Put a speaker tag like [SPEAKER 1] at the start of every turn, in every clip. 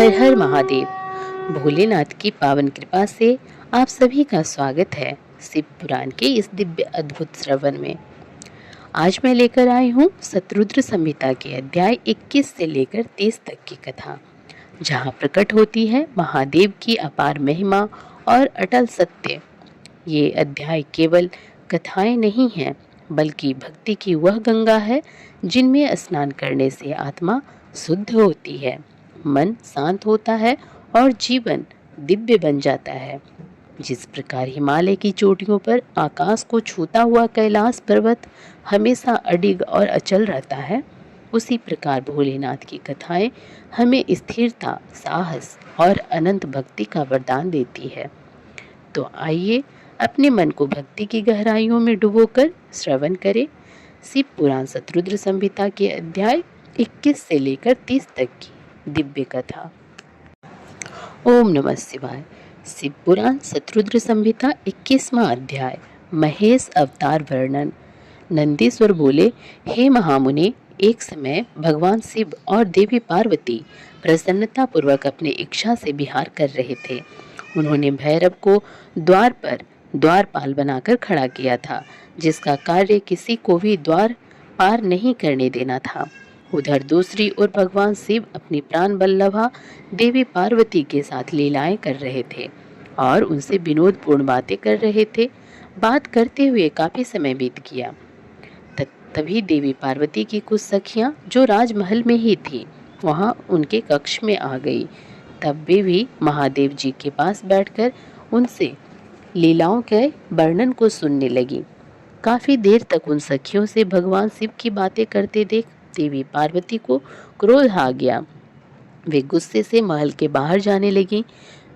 [SPEAKER 1] हर हर महादेव। भोलेनाथ की पावन कृपा से आप सभी का स्वागत है शिव पुराण के इस दिव्य अद्भुत श्रवण में। आज मैं लेकर आई हूँ शतरुद्र संहिता के अध्याय 21 से लेकर 30 तक की कथा, जहाँ प्रकट होती है महादेव की अपार महिमा और अटल सत्य। ये अध्याय केवल कथाएं नहीं हैं, बल्कि भक्ति की वह गंगा है जिनमें स्नान करने से आत्मा शुद्ध होती है, मन शांत होता है और जीवन दिव्य बन जाता है। जिस प्रकार हिमालय की चोटियों पर आकाश को छूता हुआ कैलाश पर्वत हमेशा अडिग और अचल रहता है, उसी प्रकार भोलेनाथ की कथाएं हमें स्थिरता, साहस और अनंत भक्ति का वरदान देती है। तो आइए अपने मन को भक्ति की गहराइयों में डुबोकर श्रवण करें शिव पुराण शतरुद्र संहिता के अध्याय 21 से लेकर 30 तक की दिव्य कथा। ओम नमः शिवाय। शिव पुराण शतरुद्र संहिता 21वां अध्याय। महेश अवतार वर्णन। नंदीश्वर बोले, हे महामुने, एक समय भगवान शिव और देवी पार्वती प्रसन्नता पूर्वक अपनी इच्छा से विहार कर रहे थे। उन्होंने भैरव को द्वार पर द्वारपाल बनाकर खड़ा किया था, जिसका कार्य किसी को भी द्वार पार नहीं करने देना था। उधर दूसरी ओर भगवान शिव अपनी प्राण बल्लभा देवी पार्वती के साथ लीलाएं कर रहे थे और उनसे विनोदपूर्ण बातें कर रहे थे। बात करते हुए काफी समय बीत गया। तभी देवी पार्वती की कुछ सखियां जो राजमहल में ही थी वहां उनके कक्ष में आ गई। तब वे भी महादेव जी के पास बैठकर उनसे लीलाओं के वर्णन को सुनने लगी। काफी देर तक उन सखियों से भगवान शिव की बातें करते देख देवी पार्वती को क्रोध आ गया। वे गुस्से से महल के बाहर जाने लगी।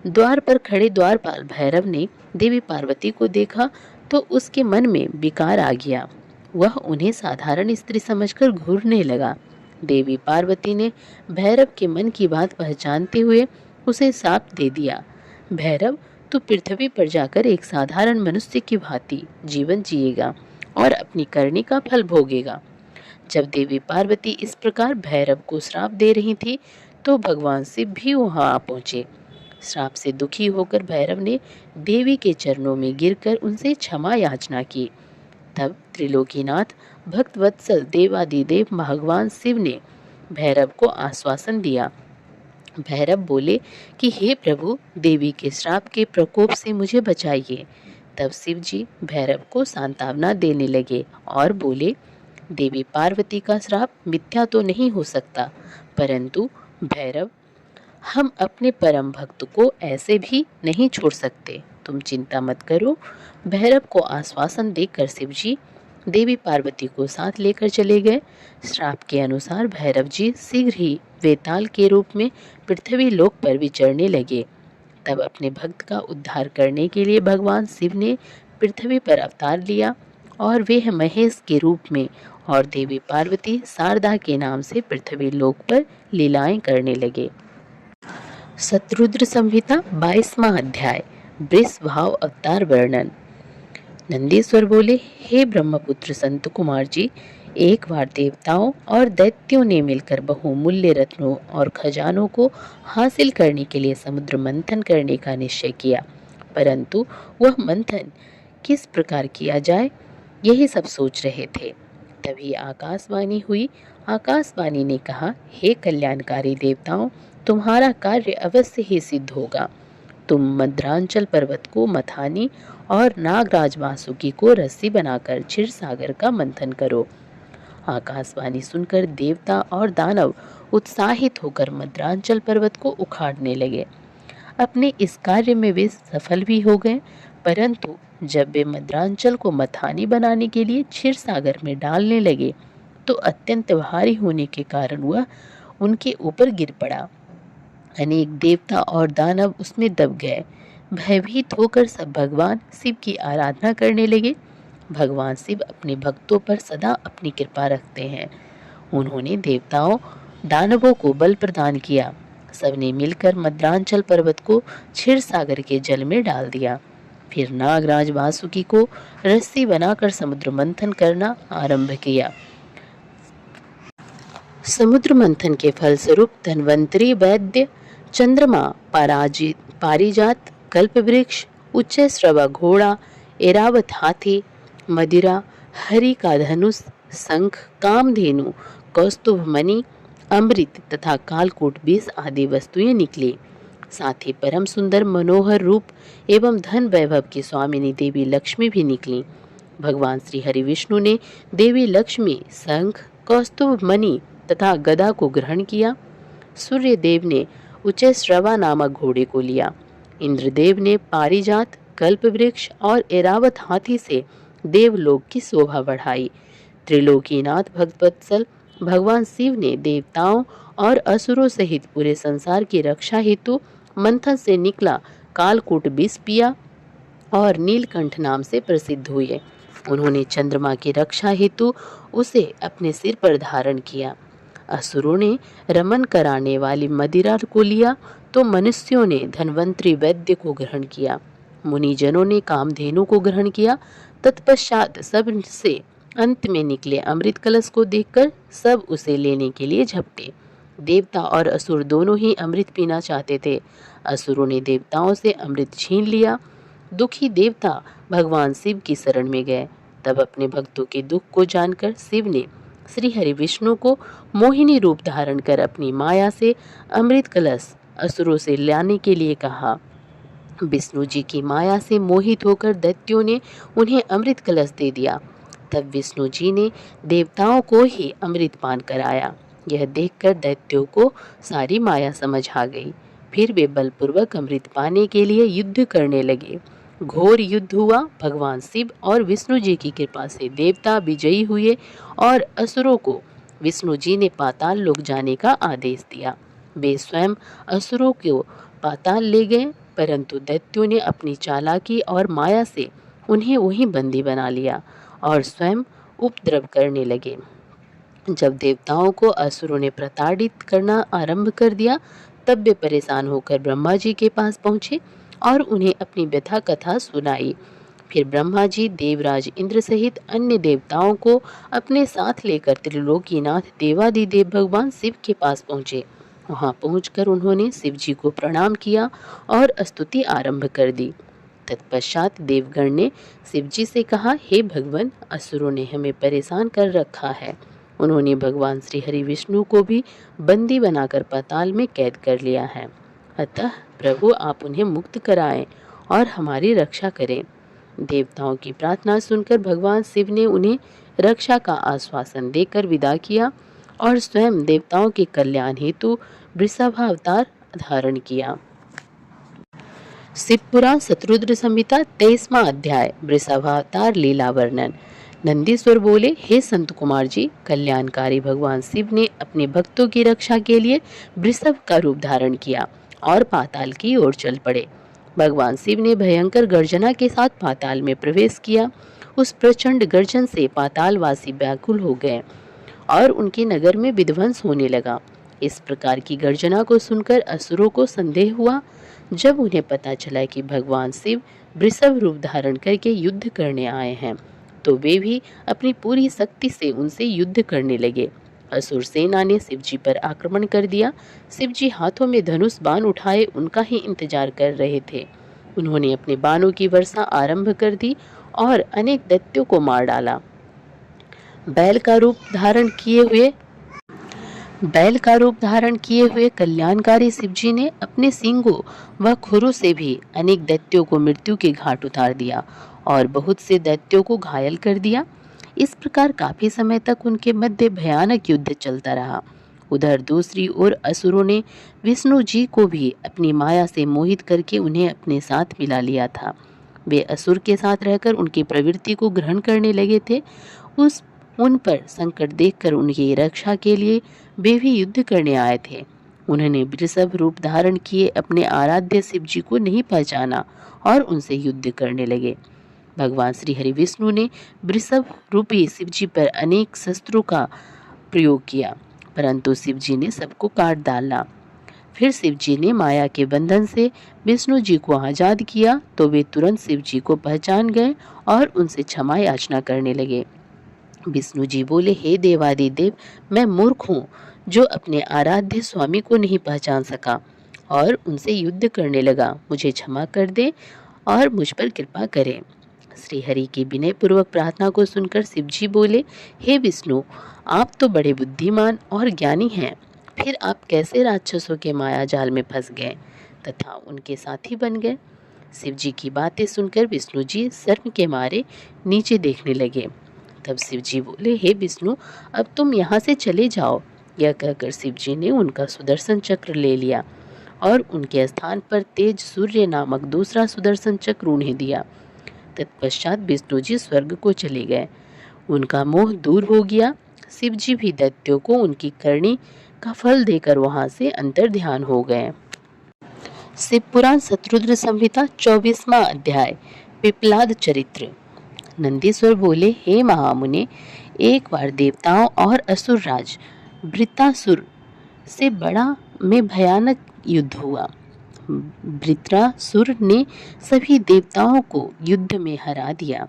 [SPEAKER 1] द्वार पर खड़े द्वारपाल भैरव ने देवी पार्वती को देखा तो उसके मन में विकार आ गया। वह उन्हें साधारण स्त्री समझकर घूरने लगा। देवी पार्वती ने भैरव के मन की बात पहचानते हुए उसे शाप दे दिया। भैरव, तू पृथ्वी पर जाकर एक साधारण मनुष्य की भांति जीवन जिएगा और अपनी करनी का फल भोगेगा। जब देवी पार्वती इस प्रकार भैरव को श्राप दे रही थी तो भगवान शिव भी वहां आ पहुंचे। श्राप से दुखी होकर भैरव ने देवी के चरणों में गिरकर उनसे क्षमा याचना की। तब त्रिलोकीनाथ भक्तवत्सल देवादिदेव भगवान शिव ने भैरव को आश्वासन दिया। भैरव बोले कि हे प्रभु, देवी के श्राप के प्रकोप से मुझे बचाइए। तब शिव जी भैरव को सांत्वना देने लगे और बोले, देवी पार्वती का श्राप मिथ्या तो नहीं हो सकता, परंतु भैरव, हम अपने परम भक्त को ऐसे भी नहीं छोड़ सकते। तुम चिंता मत करो। भैरव को आश्वासन देकर शिव जी देवी पार्वती को साथ लेकर चले गए। श्राप के अनुसार भैरव जी शीघ्र ही वेताल के रूप में पृथ्वी लोक पर विचरने लगे। तब अपने भक्त का उद्धार करने के लिए भगवान शिव ने पृथ्वी पर अवतार लिया और वे महेश के रूप में और देवी पार्वती शारदा के नाम से पृथ्वी लोक पर लीलाएं करने लगे। शतरुद्र संहिता 22वां अध्याय। वृषभाव अवतार वर्णन। नंदीश्वर बोले, हे ब्रह्मपुत्र संत कुमार जी, एक बार देवताओं और दैत्यों ने मिलकर बहुमूल्य रत्नों और खजानों को हासिल करने के लिए समुद्र मंथन करने का निश्चय किया, परंतु वह मंथन किस प्रकार किया जाए यही सब सोच रहे थे। तभी आकाशवाणी हुई। आकाशवाणी ने कहा, हे कल्याणकारी देवताओं, तुम्हारा कार्य अवश्य ही सिद्ध होगा। तुम मद्रांचल पर्वत को मथानी और नागराज वासुकी को रस्सी बनाकर क्षीर सागर का मंथन करो। आकाशवाणी सुनकर देवता और दानव उत्साहित होकर मद्रांचल पर्वत को उखाड़ने लगे। अपने इस कार्य में वे सफल भी हो गए, परंतु जब वे मद्रांचल को मथानी बनाने के लिए क्षीर सागर में डालने लगे तो अत्यंत भारी होने के कारण वह उनके ऊपर गिर पड़ा। अनेक देवता और दानव उसमें दब गए। भयभीत होकर सब भगवान शिव की आराधना करने लगे। भगवान शिव अपने भक्तों पर सदा अपनी कृपा रखते हैं। उन्होंने देवताओं दानवों को बल प्रदान किया। सबने मिलकर मद्रांचल पर्वत को क्षीर सागर के जल में डाल दिया। फिर नागराज वासुकी को रस्सी बनाकर समुद्र मंथन करना आरंभ किया। समुद्र मंथन के फलस्वरूप धन्वंतरी वैद्य चंद्रमा, पारिजात, कल्पवृक्ष, उच्च श्रवा घोड़ा, एरावत हाथी, मदिरा, हरि का धनुष, शंख, कामधेनु, कौस्तुभ मणि, अमृत तथा कालकूट 20 आदि वस्तुएं निकली। साथ ही परम सुंदर मनोहर रूप एवं धन वैभव की स्वामिनी देवी लक्ष्मी भी निकली। भगवान श्री हरि विष्णु ने देवी लक्ष्मी, शंख, कौस्तुभ मणि तथा गदा को ग्रहण किया। सूर्य देव ने उच्चैश्रवा नामक घोड़े को लिया। इंद्रदेव ने पारिजात, कल्पवृक्ष और एरावत हाथी से देवलोक की शोभा बढ़ाई। त्रिलोकीनाथ भक्तवत्सल भगवान शिव ने देवताओं और असुरों सहित पूरे संसार की रक्षा हेतु मंथन से निकला कालकूट विष पिया और नीलकंठ नाम से प्रसिद्ध हुए। उन्होंने चंद्रमा की रक्षा हेतु उसे अपने सिर पर धारण किया। असुरों ने रमन कराने वाली मदिरा को लिया तो मनुष्यों ने धनवंतरी वैद्य को ग्रहण किया। मुनिजनों ने कामधेनु को ग्रहण किया। तत्पश्चात सब से अंत में निकले अमृत कलश को देखकर सब उसे लेने के लिए झपटे। देवता और असुर दोनों ही अमृत पीना चाहते थे। असुरों ने देवताओं से अमृत छीन लिया। दुखी देवता भगवान शिव की शरण में गए। तब अपने भक्तों के दुख को जानकर शिव ने श्री हरि विष्णु को मोहिनी रूप धारण कर अपनी माया से अमृत कलश असुरों से लाने के लिए कहा। विष्णु जी की माया से मोहित होकर दैत्यों ने उन्हें अमृत कलश दे दिया। तब विष्णु जी ने देवताओं को ही अमृत पान कराया। यह देखकर दैत्यों को सारी माया समझ आ गई। फिर वे बलपूर्वक अमृत पाने के लिए युद्ध करने लगे। घोर युद्ध हुआ। भगवान शिव और विष्णु जी की कृपा से देवता विजयी हुए और असुरों को विष्णु जी ने पाताल लोक जाने का आदेश दिया। वे स्वयं असुरों को पाताल ले गए, परंतु दैत्यों ने अपनी चालाकी और माया से उन्हें वहीं बंदी बना लिया और स्वयं उपद्रव करने लगे। जब देवताओं को असुरों ने प्रताड़ित करना आरंभ कर दिया, तब वे परेशान होकर ब्रह्मा जी के पास पहुंचे और उन्हें अपनी व्यथा कथा सुनाई। फिर ब्रह्मा जी देवराज इंद्र सहित अन्य देवताओं को अपने साथ लेकर त्रिलोकीनाथ देवादिदेव भगवान शिव के पास पहुंचे। वहां पहुंचकर उन्होंने शिव जी को प्रणाम किया और स्तुति आरंभ कर दी। तत्पश्चात देवगण ने शिव जी से कहा, हे भगवान, असुरों ने हमें परेशान कर रखा है। उन्होंने भगवान श्री हरि विष्णु को भी बंदी बनाकर पाताल में कैद कर लिया है। अतः प्रभु आप उन्हें मुक्त कराएं और हमारी रक्षा करें। देवताओं की प्रार्थना सुनकर भगवान शिव ने उन्हें रक्षा का आश्वासन देकर विदा किया और स्वयं देवताओं के कल्याण हेतु वृषभावतार धारण किया। शिवपुराण शतरुद्र संहिता 23वां अध्याय वृषभावतार लीला वर्णन। नंदीश्वर बोले, हे संत कुमार जी, कल्याणकारी भगवान शिव ने अपने भक्तों की रक्षा के लिए वृषभ का रूप धारण किया और पाताल की ओर चल पड़े। भगवान शिव ने भयंकर गर्जना के साथ पाताल में प्रवेश किया। उस प्रचंड गर्जन से पातालवासी व्याकुल हो गए और उनके नगर में विध्वंस होने लगा। इस प्रकार की गर्जना को सुनकर असुरों को संदेह हुआ। जब उन्हें पता चला कि भगवान शिव वृषभ रूप धारण करके युद्ध करने आए हैं, तो वे भी अपनी पूरी शक्ति से उनसे युद्ध करने लगे। असुर सेना ने शिव जी पर आक्रमण कर दिया। शिव जी हाथों में धनुष बाण उठाए उनका ही इंतजार कर रहे थे। उन्होंने अपने बाणों की वर्षा आरंभ कर दी और अनेक दैत्यों को मार डाला। बैल का रूप धारण किए हुए कल्याणकारी शिवजी ने अपने सींगों व खुरों से भी अनेक दैत्यों को मृत्यु के घाट उतार दिया और बहुत से दैत्यों को घायल कर दिया। इस प्रकार काफी समय तक उनके मध्य भयानक युद्ध चलता रहा। उधर दूसरी ओर असुरों ने विष्णु जी को भी अपनी माया से मोहित करके उन्हें अपने साथ मिला लिया था। वे असुर के साथ रहकर उनकी प्रवृत्ति को ग्रहण करने लगे थे। उन पर संकट देखकर उनकी रक्षा के लिए वे भी युद्ध करने आए थे। उन्होंने वृषभ रूप धारण किए अपने आराध्य शिव जी को नहीं पहचाना और उनसे युद्ध करने लगे। भगवान श्री हरि विष्णु ने वृषभ रूपी शिव जी पर अनेक शस्त्रों का प्रयोग किया, परंतु शिव जी ने सबको काट डाला। फिर शिव जी ने माया के बंधन से विष्णु जी को आजाद किया, तो वे तुरंत शिव जी को पहचान गए और उनसे क्षमा याचना करने लगे। विष्णु जी बोले, हे देवादिदेव, मैं मूर्ख हूँ जो अपने आराध्य स्वामी को नहीं पहचान सका। और उनसे युद्ध करने लगा। मुझे क्षमा कर दे और मुझ पर कृपा करें। श्रीहरि की विनयपूर्वक प्रार्थना को सुनकर शिवजी बोले, हे विष्णु, आप तो बड़े बुद्धिमान और ज्ञानी हैं, फिर आप कैसे राक्षसों के माया जाल में फंस गए तथा उनके साथी बन गए। शिवजी की बातें सुनकर विष्णु जी शर्म के मारे नीचे देखने लगे। तब शिवजी बोले, हे विष्णु, अब तुम यहाँ से चले जाओ। यह कहकर शिवजी ने उनका सुदर्शन चक्र ले लिया और उनके स्थान पर तेज सूर्य नामक दूसरा सुदर्शन चक्र उन्हें दिया। तत्पश्चात विष्णु जी स्वर्ग को चले गए। उनका मोह दूर हो गया। शिवजी भी दैत्यों को उनकी करनी का फल देकर वहां से अंतर्ध्यान हो गए। शिव पुराण शत्रुद्र संहिता 24वां अध्याय, पिप्लाद चरित्र। नंदीश्वर बोले, हे महामुने, एक बार देवताओं और असुर राज वृत्रासुर से बड़ा में भयानक युद्ध हुआ। वृत्रासुर ने सभी देवताओं को युद्ध में हरा दिया।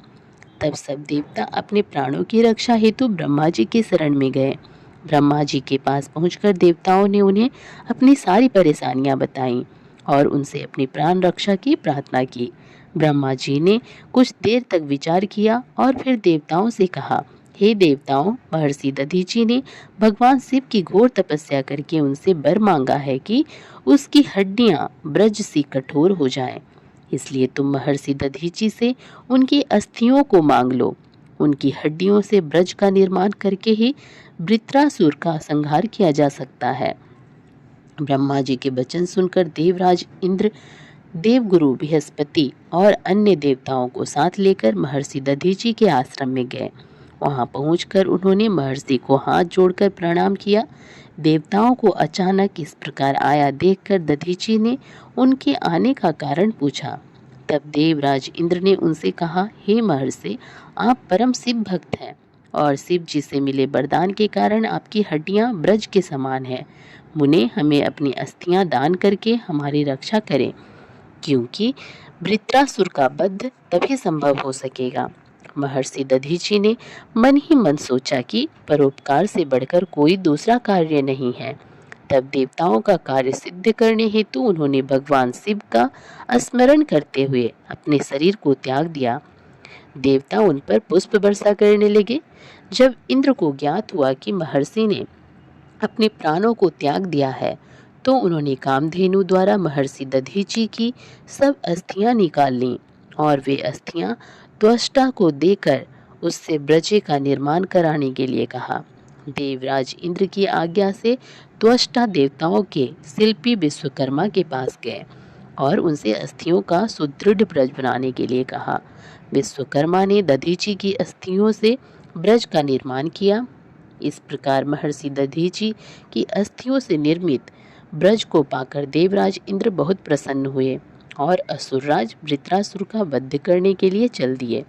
[SPEAKER 1] तब सब देवता अपने प्राणों की रक्षा हेतु ब्रह्मा जी की शरण में गए। ब्रह्मा जी के पास पहुंचकर देवताओं ने उन्हें अपनी सारी परेशानियां बताईं और उनसे अपनी प्राण रक्षा की प्रार्थना की। ब्रह्मा जी ने कुछ देर तक विचार किया और फिर देवताओं से कहा, हे देवताओं, महर्षि दधीचि ने भगवान शिव की घोर तपस्या करके उनसे वर मांगा है कि उसकी हड्डियां ब्रज सी कठोर हो जाएं। इसलिए तुम महर्षि दधीचि से उनकी अस्थियों को मांग लो। उनकी हड्डियों से ब्रज का निर्माण करके ही वृत्रासुर का संहार किया जा सकता है। ब्रह्मा जी के वचन सुनकर देवराज इंद्र, देवगुरु बृहस्पति और अन्य देवताओं को साथ लेकर महर्षि दधीचि के आश्रम में गए। वहां पहुंचकर उन्होंने महर्षि को हाथ जोड़कर प्रणाम किया। देवताओं को अचानक इस प्रकार आया देखकर दधीचि ने उनके आने का कारण पूछा। तब देवराज इंद्र ने उनसे कहा, हे महर्षि, आप परम शिव भक्त हैं और शिव जी से मिले वरदान के कारण आपकी हड्डियां ब्रज के समान हैं। मुने, हमें अपनी अस्थियां दान करके हमारी रक्षा करें, क्योंकि वृत्रासुर का वध तभी संभव हो सकेगा। महर्षि दधीचि ने मन ही मन सोचा कि परोपकार से बढ़कर कोई दूसरा कार्य नहीं है। तब देवताओं का कार्य सिद्ध करने हेतु उन्होंने भगवान शिव का स्मरण करते हुए अपने शरीर को त्याग दिया। देवता उन पर पुष्प वर्षा करने लगे। जब इंद्र को ज्ञात हुआ कि महर्षि ने अपने प्राणों को त्याग दिया है, तो उन्होंने कामधेनु द्वारा महर्षि दधीचि की सब अस्थियां निकाल लीं और वे अस्थियां त्वष्टा को देकर उससे ब्रजे का निर्माण कराने के लिए कहा। देवराज इंद्र की आज्ञा से त्वष्टा देवताओं के शिल्पी विश्वकर्मा के पास गए और उनसे अस्थियों का सुदृढ़ ब्रज बनाने के लिए कहा। विश्वकर्मा ने दधीचि की अस्थियों से ब्रज का निर्माण किया। इस प्रकार महर्षि दधीचि की अस्थियों से निर्मित ब्रज को पाकर देवराज इंद्र बहुत प्रसन्न हुए और असुरराज वृत्रासुर का वध करने के लिए चल दिए।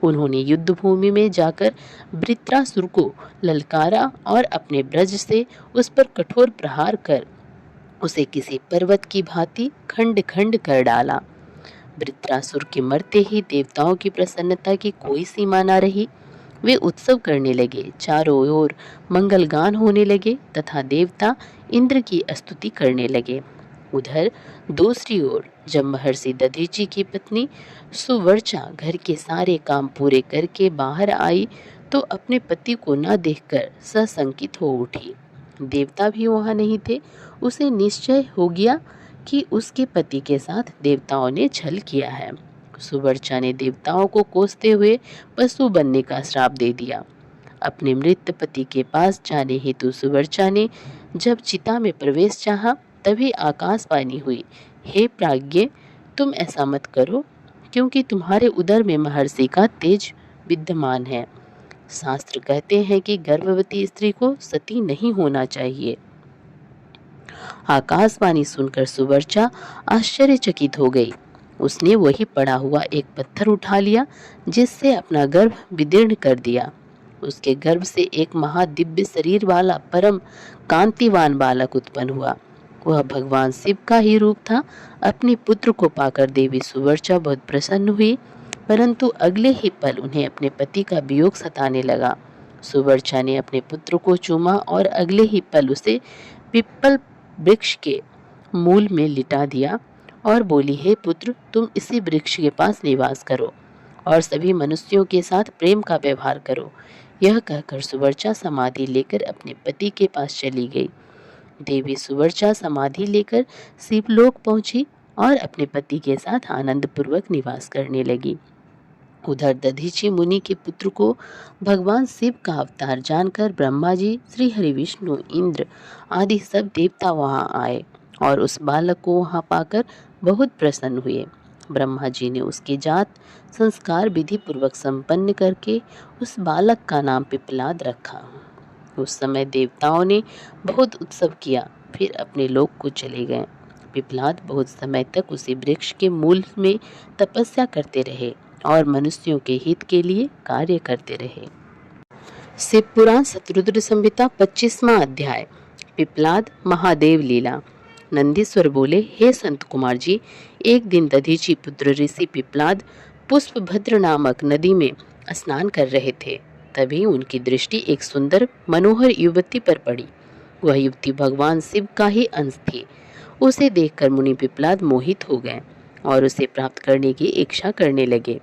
[SPEAKER 1] उन्होंने युद्ध भूमि में जाकर वृत्रासुर को ललकारा और अपने ब्रज से उस पर कठोर प्रहार कर उसे किसी पर्वत की भांति खंड खंड कर डाला। वृत्रासुर के मरते ही देवताओं की प्रसन्नता की कोई सीमा न रही। वे उत्सव करने लगे, चारों ओर मंगल गान होने लगे तथा देवता इंद्र की स्तुति करने लगे। उधर दूसरी ओर जब महर्षि दधीचि की पत्नी सुवर्चा घर के सारे काम पूरे करके बाहर आई तो अपने पति को न देखकर सशंकित हो उठी। देवता भी वहां नहीं थे। उसे निश्चय हो गया कि उसके पति के साथ देवताओं ने छल किया है। सुवर्चा ने देवताओं को कोसते हुए पशु बनने का श्राप दे दिया। अपने मृत पति के पास जाने हेतु सुवर्चा ने जब चिता में प्रवेश चाहा तभी आकाशवाणी हुई, हे प्राज्ञ, तुम ऐसा मत करो, क्योंकि तुम्हारे उदर में महर्षि का तेज विद्यमान है। शास्त्र कहते हैं कि गर्भवती स्त्री को सती नहीं होना चाहिए। आकाशवाणी सुनकर सुवर्चा आश्चर्यचकित हो गई। उसने वही पड़ा हुआ एक पत्थर उठा लिया जिससे अपना गर्भ विदीर्ण कर दिया। उसके गर्भ से एक महादिव्य शरीर वाला परम कांतिवान बालक उत्पन्न हुआ। वह भगवान शिव का ही रूप था। अपने पुत्र को पाकर देवी सुवर्चा बहुत प्रसन्न हुई, परंतु अगले ही पल उन्हें अपने पति का वियोग सताने लगा। सुवर्चा ने अपने पुत्र को चूमा और अगले ही पल उसे पिप्पल वृक्ष के मूल में लिटा दिया और बोली, हे पुत्र, तुम इसी वृक्ष के पास निवास करो और सभी मनुष्यों के साथ प्रेम का व्यवहार करो। यह कहकर सुवर्चा समाधि लेकर अपने पति के पास चली गई। देवी सुवर्चा समाधि लेकर शिवलोक पहुंची और अपने पति के साथ आनंद पूर्वक निवास करने लगी। उधर दधीची मुनि के पुत्र को भगवान शिव का अवतार जानकर ब्रह्मा जी, श्री हरि विष्णु, इंद्र आदि सब देवता वहां आए और उस बालक को वहां पाकर बहुत प्रसन्न हुए। ब्रह्मा जी ने उसके जात संस्कार विधि पूर्वक संपन्न करके उस बालक का नाम पिप्पलाद रखा। उस समय देवताओं ने बहुत उत्सव किया, फिर अपने लोक को चले गए। पिप्पलाद बहुत समय तक उसी वृक्ष के मूल में तपस्या करते रहे और मनुष्यों के हित के लिए कार्य करते रहे। शिव पुराण शतरुद्र संहिता 25वां अध्याय। पिप्पलाद महादेव लीला। नंदीश्वर बोले, हे संत कुमार जी, एक दिन दधीची पुत्र ऋषि पिप्पलाद पुष्पभद्र नामक नदी में स्नान कर रहे थे। तभी उनकी दृष्टि एक सुंदर मनोहर युवती पर पड़ी। वह युवती भगवान शिव का ही अंश थी। उसे देखकर मुनि पिप्पलाद मोहित हो गए और उसे प्राप्त करने की इच्छा करने लगे।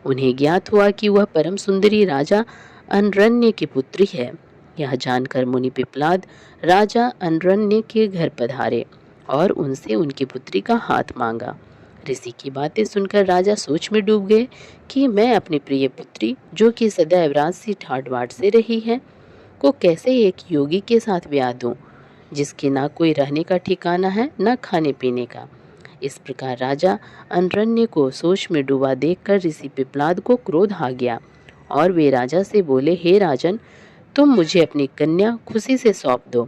[SPEAKER 1] उन्हें ज्ञात हुआ कि वह परम सुंदरी राजा अनरण्य की पुत्री है। यह जानकर मुनि पिप्पलाद राजा अनरण्य के घर पधारे और उनसे उनकी पुत्री का हाथ मांगा। ऋषि की बातें सुनकर राजा सोच में डूब गए कि मैं अपनी प्रिय पुत्री, जो कि सदैव राजसी ठाट बाट से रही है, को कैसे एक योगी के साथ ब्याह दूं, जिसके ना कोई रहने का ठिकाना है, न खाने पीने का। इस प्रकार राजा अनरण्य को सोच में डूबा देखकर ऋषि पिप्पलाद को क्रोध आ गया और वे राजा से बोले, हे राजन, तुम मुझे अपनी कन्या खुशी से सौंप दो,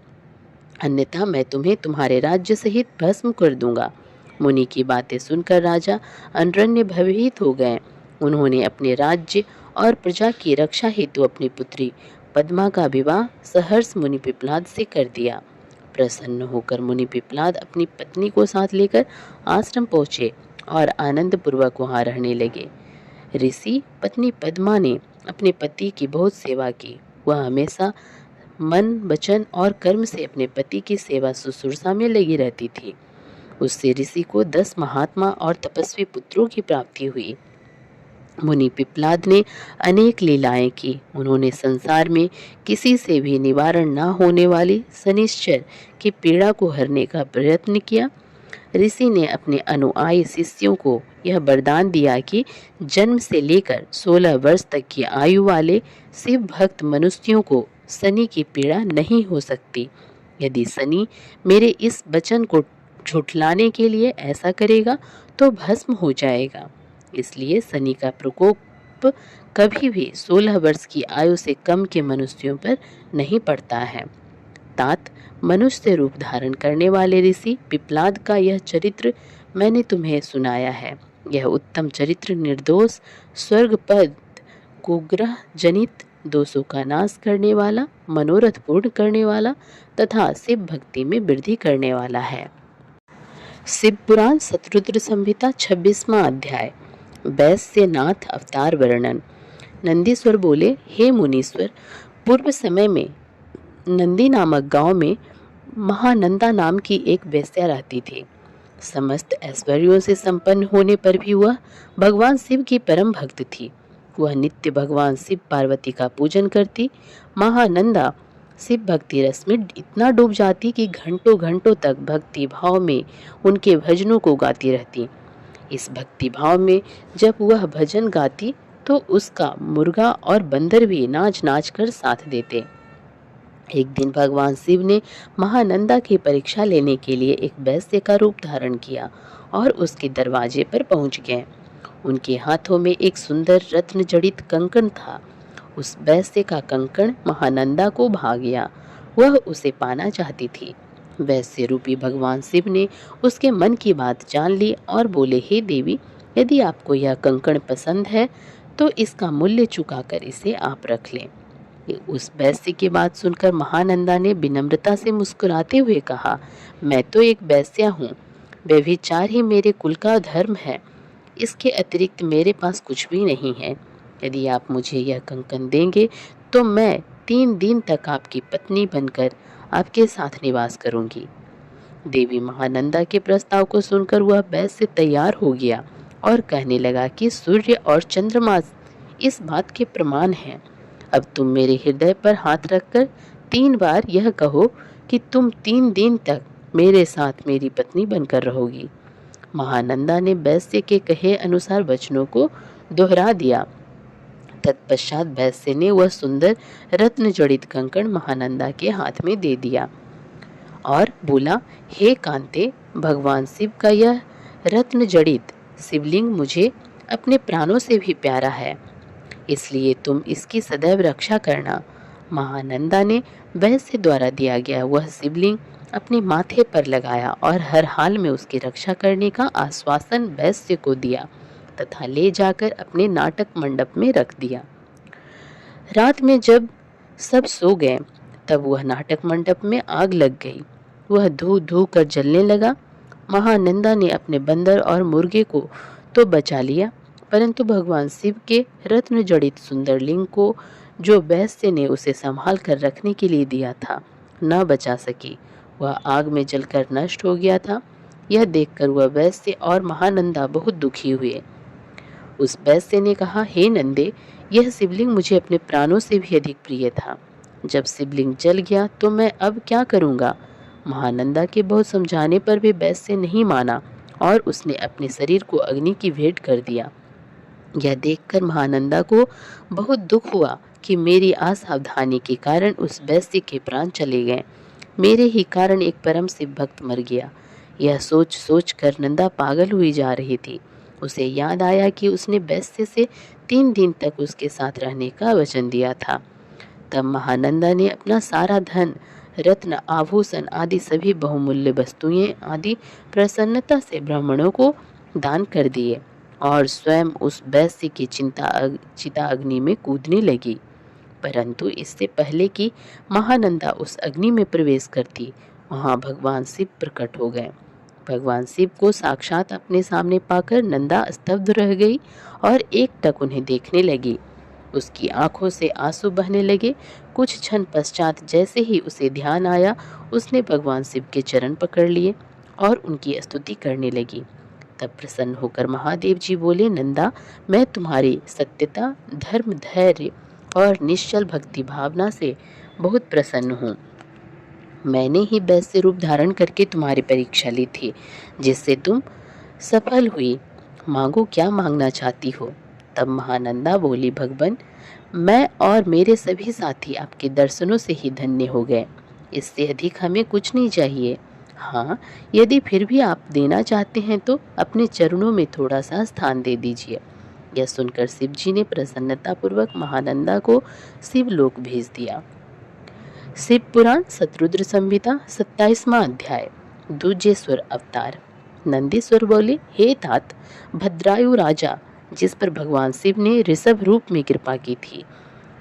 [SPEAKER 1] अन्यथा मैं तुम्हें तुम्हारे राज्य सहित भस्म कर दूंगा। मुनि की बातें सुनकर राजा अनरण्य भयभीत हो गए। उन्होंने अपने राज्य और प्रजा की रक्षा हेतु अपनी पुत्री पद्मा का विवाह सहर्ष मुनि पिप्पलाद से कर दिया। प्रसन्न होकर मुनि पिप्पलाद अपनी पत्नी को साथ लेकर आश्रम पहुँचे और आनंद पूर्वक वहाँ रहने लगे। ऋषि पत्नी पद्मा ने अपने पति की बहुत सेवा की। वह हमेशा मन, वचन और कर्म से अपने पति की सेवा शुश्रूषा में लगी रहती थी। उससे ऋषि को 10 महात्मा और तपस्वी पुत्रों की प्राप्ति हुई। मुनि पिप्पलाद ने अनेक लीलाएं की। उन्होंने संसार में किसी से भी निवारण न होने वाली शनिश्चर की पीड़ा को हरने का प्रयत्न किया। ऋषि ने अपने अनुयायी शिष्यों को यह वरदान दिया कि जन्म से लेकर 16 वर्ष तक की आयु वाले शिव भक्त मनुष्यों को शनि की पीड़ा नहीं हो सकती। यदि शनि मेरे इस वचन को झुठलाने के लिए ऐसा करेगा तो भस्म हो जाएगा। इसलिए शनि का प्रकोप कभी भी 16 वर्ष की आयु से कम के मनुष्यों पर नहीं पड़ता है। तात, मनुष्य रूप धारण करने वाले ऋषि पिप्पलाद का यह चरित्र मैंने तुम्हें सुनाया है। यह उत्तम चरित्र निर्दोष, स्वर्ग पद, कुग्रह जनित दोषों का नाश करने वाला, मनोरथ पूर्ण करने वाला तथा शिव भक्ति में वृद्धि करने वाला है। शिव पुराण शतरुद्र संहिता 26वां अध्याय। वैश्यनाथ अवतार वर्णन। नंदीश्वर बोले, हे मुनीश्वर, पूर्व समय में नंदी नामक गांव में महानंदा नाम की एक वेश्या रहती थी। समस्त ऐश्वर्यों से संपन्न होने पर भी वह भगवान शिव की परम भक्त थी। वह नित्य भगवान शिव पार्वती का पूजन करती। महानंदा शिव भक्ति रस में इतना डूब जाती कि घंटों घंटों तक भक्ति भाव में उनके भजनों को गाती रहती। इस भक्ति भाव में जब वह भजन गाती तो उसका मुर्गा और बंदर भी नाच नाच कर साथ देते। एक दिन भगवान शिव ने महानंदा की परीक्षा लेने के लिए एक वैश्य का रूप धारण किया और उसके दरवाजे पर पहुंच गए। उनके हाथों में एक सुंदर रत्न जड़ित कंकण था। उस वैश्य का कंकण महानंदा को भा गया। वह उसे पाना चाहती थी। वैश्य रूपी भगवान शिव ने उसके मन की बात जान ली और बोले, हे देवी, यदि आपको यह कंकण पसंद है तो इसका मूल्य चुकाकर इसे आप रख लें। उस वैश्य की बात सुनकर महानंदा ने विनम्रता से मुस्कुराते हुए कहा, मैं तो एक वैश्या हूँ। व्यभिचार ही मेरे कुल का धर्म है। इसके अतिरिक्त मेरे पास कुछ भी नहीं है। यदि आप मुझे यह कंकण देंगे तो मैं 3 दिन तक आपकी पत्नी बनकर आपके साथ निवास करूंगी। देवी महानंदा के प्रस्ताव को सुनकर वह बैस से तैयार हो गया और कहने लगा कि सूर्य और चंद्रमा इस बात के प्रमाण हैं। अब तुम मेरे हृदय पर हाथ रखकर 3 बार यह कहो कि तुम 3 दिन तक मेरे साथ मेरी पत्नी बनकर रहोगी। महानंदा ने वैश्य के कहे अनुसार वचनों को दोहरा दिया। तत्पश्चात वैश्य ने वह सुंदर रत्न जड़ित कंकण महानंदा के हाथ में दे दिया और बोला, हे कांते, भगवान शिव का यह रत्न जड़ित शिवलिंग मुझे अपने प्राणों से भी प्यारा है, इसलिए तुम इसकी सदैव रक्षा करना। महानंदा ने वैश्य द्वारा दिया गया वह शिवलिंग अपने माथे पर लगाया और हर हाल में उसकी रक्षा करने का आश्वासन वैश्य को दिया तथा ले जाकर अपने नाटक मंडप में रख दिया। रात में जब सब सो गए तब वह नाटक मंडप में आग लग गई। वह धू धू कर जलने लगा। महानंदा ने अपने बंदर और मुर्गे को तो बचा लिया, परंतु भगवान शिव के रत्न जड़ित सुंदर लिंग को, जो वैश्य ने उसे संभाल कर रखने के लिए दिया था, न बचा सकी। वह आग में जलकर नष्ट हो गया था। यह देखकर वह वैश्य और महानंदा बहुत दुखी हुए। उस वैश्य ने कहा, हे नंदे, यह शिवलिंग मुझे अपने प्राणों से भी अधिक प्रिय था। जब शिवलिंग जल गया तो मैं अब क्या करूँगा। महानंदा के बहुत समझाने पर भी वैश्य नहीं माना और उसने अपने शरीर को अग्नि की भेंट कर दिया। यह देखकर महानंदा को बहुत दुख हुआ कि मेरी असावधानी के कारण उस वैश्य के प्राण चले गए। मेरे ही कारण एक परम शिव भक्त मर गया। यह सोच सोच कर नंदा पागल हुई जा रही थी। उसे याद आया कि उसने वैश्य से 3 दिन तक उसके साथ रहने का वचन दिया था। तब महानंदा ने अपना सारा धन, रत्न, आभूषण आदि सभी बहुमूल्य वस्तुएं आदि प्रसन्नता से ब्राह्मणों को दान कर दिए और स्वयं उस वैश्य की चिता अग्नि में कूदने लगी। परंतु इससे पहले कि महानंदा उस अग्नि में प्रवेश करती, वहां भगवान शिव प्रकट हो गए। भगवान शिव को साक्षात अपने सामने पाकर नंदा स्तब्ध रह गई और एकटक उन्हें देखने लगी। उसकी आंखों से आंसू बहने लगे। कुछ क्षण पश्चात जैसे ही उसे ध्यान आया, उसने भगवान शिव के चरण पकड़ लिए और उनकी स्तुति करने लगी। तब प्रसन्न होकर महादेव जी बोले, नंदा, मैं तुम्हारी सत्यता, धर्म, धैर्य और निश्चल भक्ति भावना से बहुत प्रसन्न हूँ। मैंने ही वैश्य रूप धारण करके तुम्हारी परीक्षा ली थी, जिससे तुम सफल हुई। मांगो, क्या मांगना चाहती हो। तब महानंदा बोली, भगवान, मैं और मेरे सभी साथी आपके दर्शनों से ही धन्य हो गए। इससे अधिक हमें कुछ नहीं चाहिए। हाँ, यदि फिर भी आप देना चाहते हैं तो अपने चरणों में थोड़ा सा स्थान दे दीजिए। यह सुनकर शिव जी ने प्रसन्नतापूर्वक महानंदा को शिवलोक भेज दिया। शिव पुराण शतरुद्र संहिता 27वां अध्याय। दूजेश्वर अवतार। नंदीश्वर बोले, हे तात, भद्रायु राजा, जिस पर भगवान शिव ने ऋषभ रूप में कृपा की थी,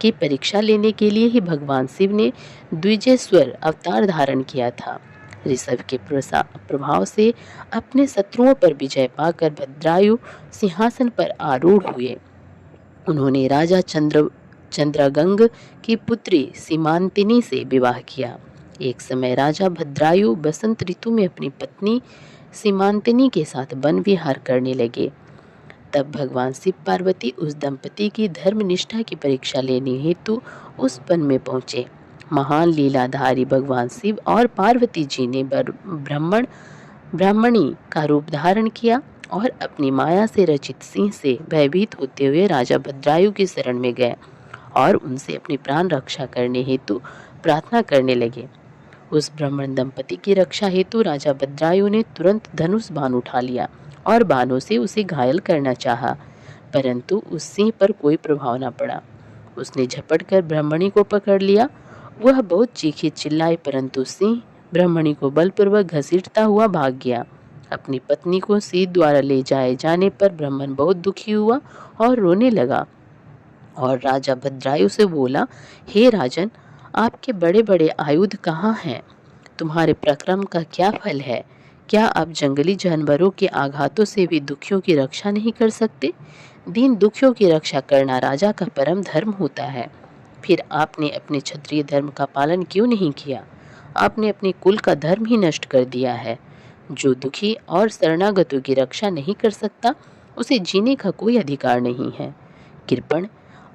[SPEAKER 1] की परीक्षा लेने के लिए ही भगवान शिव ने द्विजेश्वर अवतार धारण किया था। ऋषभ के प्रभाव से अपने शत्रुओं पर विजय पाकर भद्रायु सिंहासन पर आरूढ़ हुए। उन्होंने राजा चंद्रगंग की पुत्री सीमांतिनी से विवाह किया। एक समय राजा भद्रायु बसंत ऋतु में अपनी पत्नी सीमांतिनी के साथ वन विहार करने लगे। तब भगवान शिव पार्वती उस दंपति की धर्मनिष्ठा की परीक्षा लेने हेतु उस वन में पहुंचे। महान लीलाधारी भगवान शिव और पार्वती जी ने ब्राह्मणी का रूप धारण किया और अपनी माया से रचित सिंह से भयभीत होते हुए राजा भद्रायु की शरण में गए और उनसे अपनी प्राण रक्षा करने हेतु प्रार्थना करने लगे। उस ब्राह्मण दंपति की रक्षा हेतु राजा भद्रायु ने तुरंत धनुष बाण उठा लिया और बाणों से उसे घायल करना चाहा, परंतु उस सिंह पर कोई प्रभाव न पड़ा। उसने झपट कर ब्राह्मणी को पकड़ लिया। वह बहुत चीखी चिल्लाई, परंतु सिंह ब्राह्मणी को बलपूर्वक घसीटता हुआ भाग गया। अपनी पत्नी को सिंह द्वारा ले जाए जाने पर ब्राह्मण बहुत दुखी हुआ और रोने लगा और राजा भद्रायु से बोला, हे राजन, आपके बड़े बड़े आयुध कहाँ हैं? तुम्हारे पराक्रम का क्या फल है? क्या आप जंगली जानवरों के आघातों से भी दुखियों की रक्षा नहीं कर सकते? दीन दुखियों की रक्षा करना राजा का परम धर्म होता है। फिर आपने अपने क्षत्रिय धर्म का पालन क्यों नहीं किया? आपने अपने कुल का धर्म ही नष्ट कर दिया है। जो दुखी और शरणागतों की रक्षा नहीं कर सकता, उसे जीने का कोई अधिकार नहीं है। कृपण,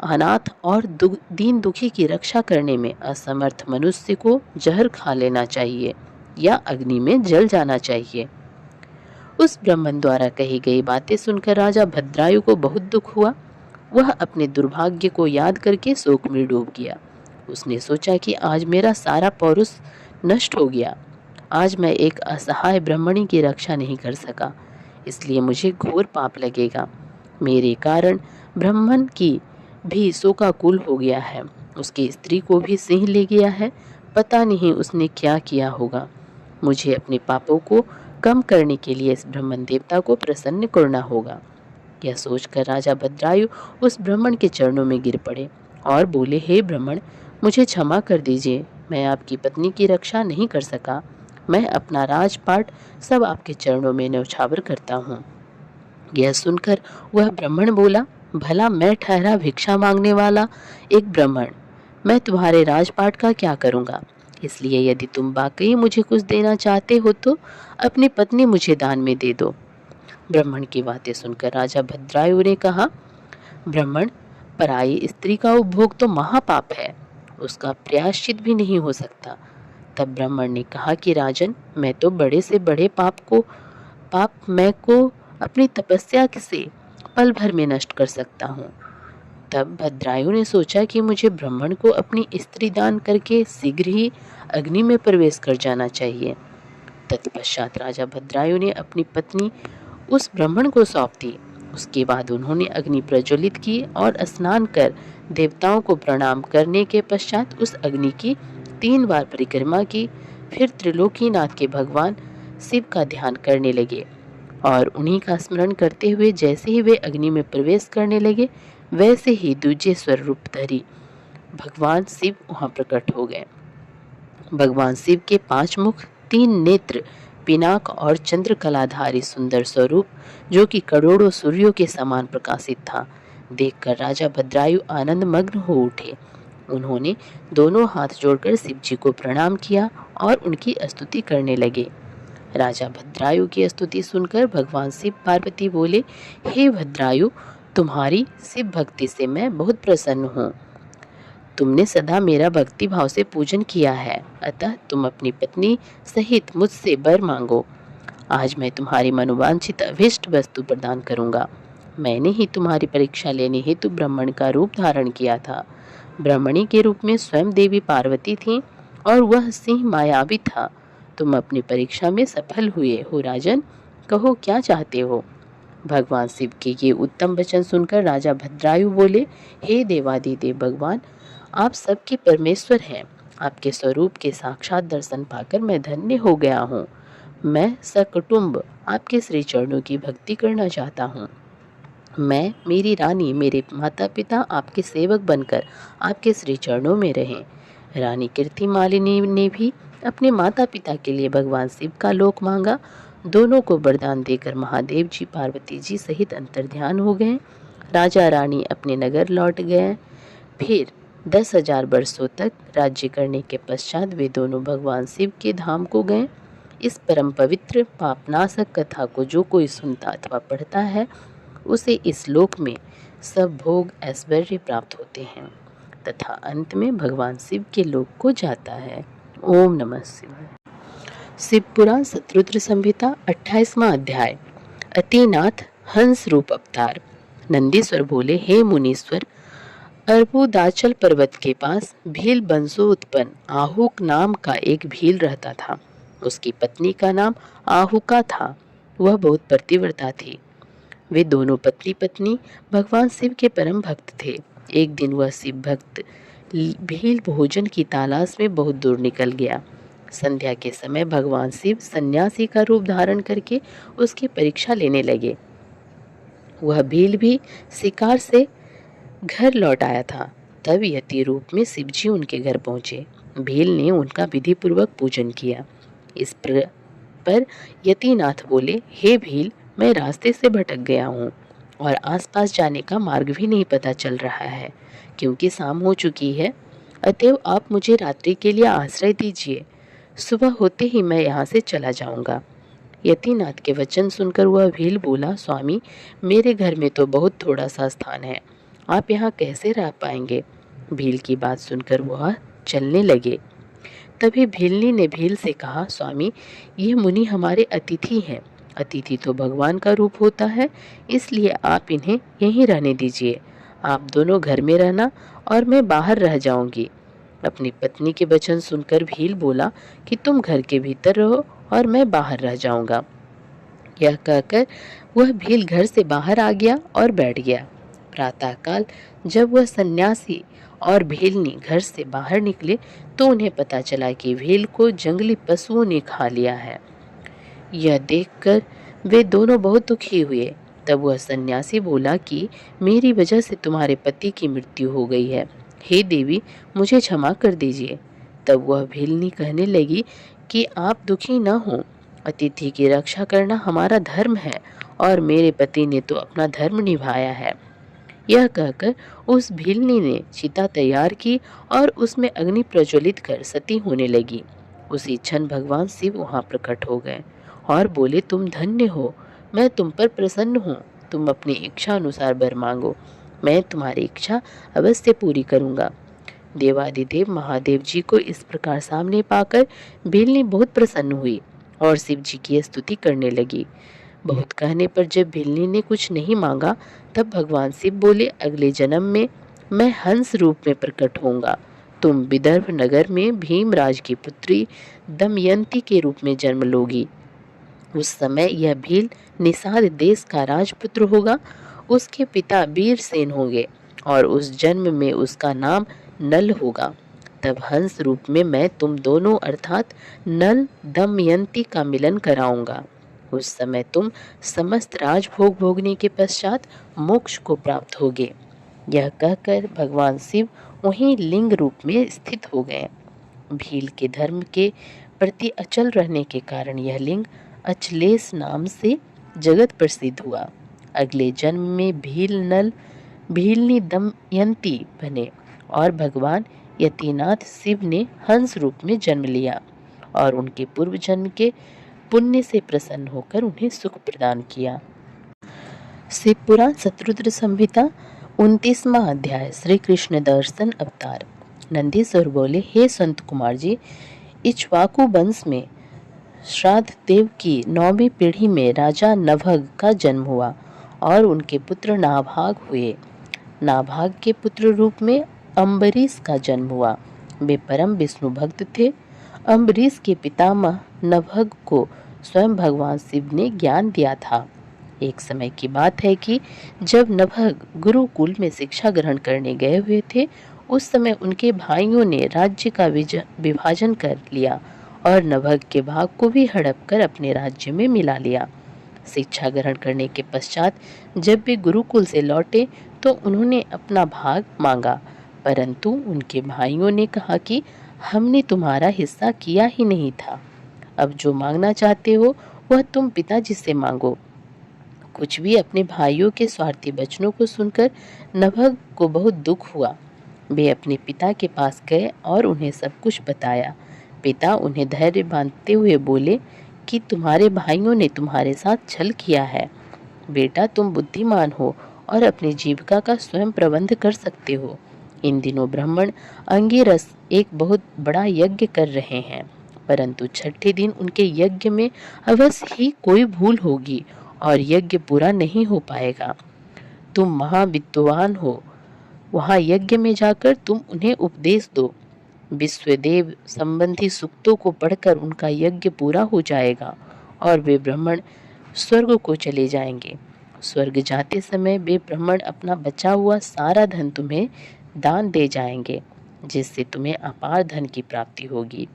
[SPEAKER 1] अनाथ और दीन दुखी की रक्षा करने में असमर्थ मनुष्य को जहर खा लेना चाहिए या अग्नि में जल जाना चाहिए। उस ब्राह्मण द्वारा कही गई बातें सुनकर राजा भद्रायु को बहुत दुख हुआ। वह अपने दुर्भाग्य को याद करके शोक में डूब गया। उसने सोचा कि आज मेरा सारा पौरुष नष्ट हो गया। आज मैं एक असहाय ब्राह्मणी की रक्षा नहीं कर सका, इसलिए मुझे घोर पाप लगेगा। मेरे कारण ब्राह्मण की भी शोकाकुल हो गया है। उसकी स्त्री को भी सिंह ले गया है। पता नहीं उसने क्या किया होगा। मुझे अपने पापों को कम करने के लिए इस ब्राह्मण देवता को प्रसन्न करना होगा। यह सोचकर राजा भद्रायु उस ब्राह्मण के चरणों में गिर पड़े और बोले, हे ब्राह्मण, मुझे क्षमा कर दीजिए। मैं आपकी पत्नी की रक्षा नहीं कर सका। मैं अपना राजपाट सब आपके चरणों में न्यौछावर करता हूँ। यह सुनकर वह ब्राह्मण बोला, भला मैं ठहरा भिक्षा मांगने वाला एक ब्राह्मण, मैं तुम्हारे राजपाट का क्या करूँगा। इसलिए यदि तुम वाकई मुझे कुछ देना चाहते हो तो अपनी पत्नी मुझे दान में दे दो। ब्राह्मण की बातें सुनकर राजा भद्रायु ने कहा, ब्राह्मण, पराई स्त्री का उपभोग तो महापाप है, उसका प्रायश्चित भी नहीं हो सकता। तब ब्राह्मण ने कहा कि राजन, मैं तो बड़े से बड़े पाप मैं को अपनी तपस्या से पल भर में नष्ट कर सकता हूँ। तब भद्रायु ने सोचा कि मुझे ब्राह्मण को अपनी स्त्री दान करके शीघ्र ही अग्नि में प्रवेश कर जाना चाहिए। तत्पश्चात राजा भद्रायु ने अपनी पत्नी उस ब्राह्मण को सौंप दी। उसके बाद उन्होंने अग्नि प्रज्वलित की और स्नान कर देवताओं को प्रणाम करने के पश्चात उस अग्नि की 3 बार परिक्रमा की। फिर त्रिलोकीनाथ के भगवान शिव का ध्यान करने लगे और उन्हीं का स्मरण करते हुए जैसे ही वे अग्नि में प्रवेश करने लगे, वैसे ही दूजे स्वरूपधारी भगवान शिव वहां प्रकट हो गए। भगवान शिव के 5 मुख, 3 नेत्र, पिनाक और चंद्रकलाधारी सुंदर स्वरूप, जो कि करोड़ों सूर्यों के समान प्रकाशित था, देखकर राजा भद्रायु आनंद मग्न हो उठे। उन्होंने दोनों हाथ जोड़कर शिव जी को प्रणाम किया और उनकी स्तुति करने लगे। राजा भद्रायु की स्तुति सुनकर भगवान शिव पार्वती बोले, हे भद्रायु, तुम्हारी शिव भक्ति से मैं बहुत प्रसन्न हूँ। तुमने सदा मेरा भक्ति भाव से पूजन किया है, अतः तुम अपनी पत्नी सहित मुझसे वर मांगो। आज मैं तुम्हारी मनोवांछित अभीष्ट वस्तु प्रदान करूंगा। मैंने ही तुम्हारी परीक्षा लेने हेतु ब्राह्मण का रूप धारण किया था। ब्राह्मणी के रूप में स्वयं देवी पार्वती थी और वह सिंह मायावी था। तुम अपनी परीक्षा में सफल हुए हो राजन, कहो क्या चाहते हो। भगवान शिव के ये उत्तम वचन सुनकर राजा भद्रायु बोले, हे देवादिदेव भगवान, आप सबके परमेश्वर हैं। आपके स्वरूप के साक्षात दर्शन पाकर मैं धन्य हो गया हूँ। मैं सकुटुंब आपके श्री चरणों की भक्ति करना चाहता हूँ। मैं, मेरी रानी, मेरे माता पिता आपके सेवक बनकर आपके श्री चरणों में रहें। रानी कीर्ति मालिनी ने भी अपने माता पिता के लिए भगवान शिव का लोक मांगा। दोनों को वरदान देकर महादेव जी पार्वती जी सहित अंतर्ध्यान हो गए। राजा रानी अपने नगर लौट गए। फिर 10,000 वर्षों तक राज्य करने के पश्चात वे दोनों भगवान शिव के धाम को गए। इस परम पवित्र पापनाशक कथा को जो कोई सुनता अथवा पढ़ता है, उसे इस लोक में सब भोग ऐश्वर्य प्राप्त होते हैं तथा अंत में भगवान शिव के लोक को जाता है। ओम नमः शिवाय। शिव पुराण शतरुद्र संहिता 28वां अध्याय। अतिनाथ हंस रूप अवतार। नंदीश्वर बोले, हे मुनीश्वर, अर्बुदाचल पर्वत के पास भील वंशो उत्पन्न आहुक नाम का एक भील रहता था। उसकी पत्नी का नाम आहुका था। वह बहुत पतिव्रता थी। वे दोनों पति पत्नी भगवान शिव के परम भक्त थे। एक दिन वह शिव भक्त भील भोजन की तलाश में बहुत दूर निकल गया। संध्या के समय भगवान शिव सन्यासी का रूप धारण करके उसकी परीक्षा लेने लगे। वह भील भी शिकार से घर लौट आया था। तब यति रूप में शिवजी उनके घर पहुंचे। भील ने उनका विधि पूर्वक पूजन किया। इस पर यतिनाथ बोले, हे भील, मैं रास्ते से भटक गया हूँ और आसपास जाने का मार्ग भी नहीं पता चल रहा है, क्योंकि शाम हो चुकी है। अतएव आप मुझे रात्रि के लिए आश्रय दीजिए। सुबह होते ही मैं यहाँ से चला जाऊंगा। यतीनाथ के वचन सुनकर वह भील बोला, स्वामी, मेरे घर में तो बहुत थोड़ा सा स्थान है, आप यहाँ कैसे रह पाएंगे? भील की बात सुनकर वह चलने लगे। तभी भीलनी ने भील से कहा, स्वामी, ये मुनि हमारे अतिथि हैं। अतिथि तो भगवान का रूप होता है, इसलिए आप इन्हें यहीं रहने दीजिए। आप दोनों घर में रहना और मैं बाहर रह जाऊंगी। अपनी पत्नी के वचन सुनकर भील बोला कि तुम घर के भीतर रहो और मैं बाहर रह जाऊंगा। यह कहकर वह भील घर से बाहर आ गया और बैठ गया। प्रातःकाल जब वह सन्यासी और भीलनी घर से बाहर निकले तो उन्हें पता चला कि भील को जंगली पशुओं ने खा लिया है। यह देखकर वे दोनों बहुत दुखी हुए। तब वह सन्यासी बोला कि मेरी वजह से तुम्हारे पति की मृत्यु हो गई है, हे देवी, मुझे क्षमा कर दीजिए। तब वह भीलनी कहने लगी कि आप दुखी न हो, अतिथि की रक्षा करना हमारा धर्म है और मेरे पति ने तो अपना धर्म निभाया है। यह कहकर उस भीलनी ने चिता तैयार की और उसमें अग्नि प्रज्वलित कर सती होने लगी। उसी क्षण भगवान शिव वहां प्रकट हो गए और बोले, तुम धन्य हो, मैं तुम पर प्रसन्न हूँ। तुम अपनी इच्छा अनुसार वर मांगो, मैं तुम्हारी इच्छा अवश्य पूरी करूँगा। देवादिदेव महादेव जी को इस प्रकार सामने पाकर भीलनी बहुत प्रसन्न हुई और शिव जी की स्तुति करने लगी। बहुत कहने पर जब भीलनी ने कुछ नहीं मांगा तब भगवान शिव बोले, अगले जन्म में मैं हंस रूप में प्रकट होऊंगा। तुम विदर्भ नगर में भीमराज की पुत्री दमयंती के रूप में जन्म लोगी। उस समय यह भील निषाद देश का राजपुत्र होगा। उसके पिता वीरसेन होंगे और उस जन्म में उसका नाम नल होगा। तब हंस रूप में मैं तुम दोनों अर्थात नल दमयंती का मिलन कराऊंगा। उस समय तुम समस्त राजभोग भोगने के पश्चात मोक्ष को प्राप्त होगे। यह कहकर भगवान शिव वहीं लिंग रूप में स्थित हो गए। भील के धर्म के प्रति अचल रहने के कारण यह लिंग अचलेश नाम से जगत प्रसिद्ध हुआ। अगले जन्म में भील नल भीलनी दमयंती बने और भगवान यतीनाथ शिव ने हंस रूप में जन्म लिया और उनके पूर्व जन्म के पुण्य से प्रसन्न होकर उन्हें सुख प्रदान किया। शिव पुराण शतरुद्र संहिता 29वां अध्याय। श्री कृष्ण दर्शन अवतार। नंदीश्वर बोले, हे संत कुमार जी, इक्ष्वाकु वंश में श्राद्ध देव की 9वीं पीढ़ी में राजा नभग का जन्म हुआ और उनके पुत्र नाभाग हुए। नाभाग के पुत्र रूप में अम्बरीश का जन्म हुआ। वे परम विष्णु भक्त थे। अम्बरीश के पितामह नभग को स्वयं भगवान शिव ने ज्ञान दिया था। एक समय की बात है कि जब नभग गुरुकुल में शिक्षा ग्रहण करने गए हुए थे, उस समय उनके भाइयों ने राज्य का विभाजन कर लिया और नभग के भाग को भी हड़प कर अपने राज्य में मिला लिया। शिक्षा ग्रहण करने के पश्चात जब वे गुरुकुल से लौटे तो उन्होंने अपना भाग मांगा, परंतु उनके भाइयों ने कहा कि हमने तुम्हारा हिस्सा किया ही नहीं था। अब जो मांगना चाहते हो वह तुम पिताजी से मांगो। कुछ भी अपने भाइयों के स्वार्थी वचनों को सुनकर नभग को बहुत दुख हुआ। वे अपने पिता के पास गए और उन्हें सब कुछ बताया। पिता उन्हें धैर्य बांधते हुए बोले कि तुम्हारे भाइयों ने तुम्हारे साथ छल किया है। बेटा, तुम बुद्धिमान हो और अपनी जीविका का स्वयं प्रबंध कर सकते हो। इन दिनों ब्राह्मण अंगिरस एक बहुत बड़ा यज्ञ कर रहे हैं, परंतु छठे दिन उनके यज्ञ में अवश्य ही कोई भूल होगी और यज्ञ पूरा नहीं हो पाएगा। तुम महाविद्वान हो, वहां यज्ञ में जाकर तुम उन्हें उपदेश दो। विश्वदेव संबंधी सूक्तों को पढ़कर उनका यज्ञ पूरा हो जाएगा और वे ब्राह्मण स्वर्ग को चले जाएंगे। स्वर्ग जाते समय वे ब्राह्मण अपना बचा हुआ सारा धन तुम्हें दान दे जाएंगे, जिससे तुम्हें अपार धन की प्राप्ति होगी।